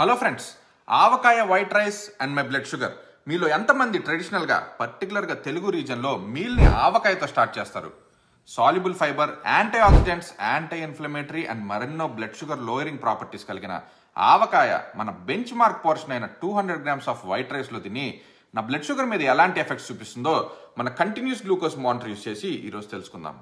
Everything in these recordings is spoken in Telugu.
Hello friends, avakaya white rice and my blood sugar. మీలో ఎంతమంది ట్రెడిషనల్గా పర్టికులర్గా తెలుగు రీజన్లో మీల్ని ఆవకాయతో స్టార్ట్ చేస్తారు? Soluble fibre, antioxidants, anti inflammatory and మరెన్నో బ్లడ్ షుగర్ లోయరింగ్ ప్రాపర్టీస్ కలిగిన ఆవకాయ మన బెంచ్ మార్క్ పోర్షన్ అయిన 200 grams ఆఫ్ వైట్ రైస్లో తిని నా బ్లడ్ షుగర్ మీద ఎలాంటి ఎఫెక్ట్స్ చూపిస్తుందో మన కంటిన్యూస్ గ్లూకోజ్ మానిటర్ యూస్ చేసి ఈరోజు తెలుసుకుందాం.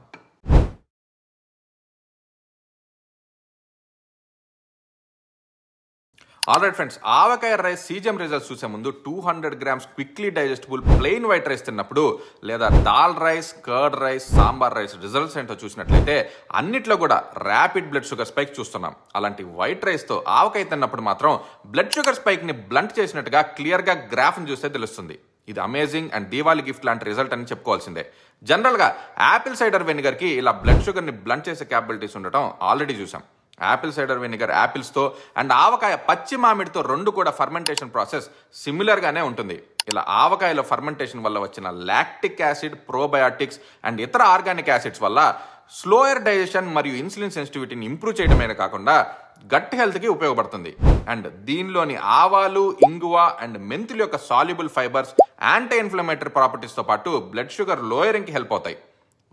ఆల్రైట్ ఫ్రెండ్స్, ఆవకాయ రైస్ సీజమ్ రిజల్ట్స్ చూసే ముందు 200 grams quickly digestible plain white rice తిన్నప్పుడు లేదా dal rice, curd rice, sambar rice results ఏంటో చూసినట్లయితే అన్నిట్లో కూడా ర్యాపిడ్ బ్లడ్ షుగర్ స్పైక్ చూస్తున్నాం. అలాంటి వైట్ రైస్తో ఆవకాయ తిన్నప్పుడు మాత్రం బ్లడ్ షుగర్ స్పైక్ని బ్లంట్ చేసినట్టుగా క్లియర్గా గ్రాఫ్ని చూస్తే తెలుస్తుంది. ఇది అమేజింగ్ అండ్ దీవాలి గిఫ్ట్ లాంటి రిజల్ట్ అని చెప్పుకోవాల్సిందే. జనరల్గా యాపిల్ సైడర్ వెనిగర్కి ఇలా బ్లడ్ షుగర్ని బ్లంట్ చేసే క్యాపబిలిటీస్ ఉండటం ఆల్రెడీ చూసాం. యాపిల్ సైడర్ వెనిగర్ యాపిల్స్తో అండ్ ఆవకాయ పచ్చి మామిడితో రెండు కూడా ఫర్మెంటేషన్ ప్రాసెస్ సిమిలర్గానే ఉంటుంది. ఇలా ఆవకాయలో ఫర్మెంటేషన్ వల్ల వచ్చిన లాక్టిక్ యాసిడ్, ప్రోబయాటిక్స్ అండ్ ఇతర ఆర్గానిక్ యాసిడ్స్ వల్ల స్లోయర్ డైజెషన్ మరియు ఇన్సులిన్ సెన్సిటివిటీని ఇంప్రూవ్ చేయడమే కాకుండా గట్ హెల్త్కి ఉపయోగపడుతుంది. అండ్ దీనిలోని ఆవాలు, ఇంగువ అండ్ మెంతుల యొక్క సాల్యుబుల్ ఫైబర్స్ యాంటీ ఇన్ఫ్లమేటరీ ప్రాపర్టీస్తో పాటు బ్లడ్ షుగర్ లోయరింగ్కి హెల్ప్ అవుతాయి.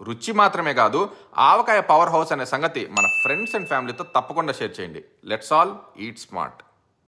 రుచి మాత్రమే కాదు, ఆవకాయ పవర్ హౌస్ అనే సంగతి మన ఫ్రెండ్స్ అండ్ ఫ్యామిలీతో తప్పకుండా షేర్ చేయండి. Let's all eat smart.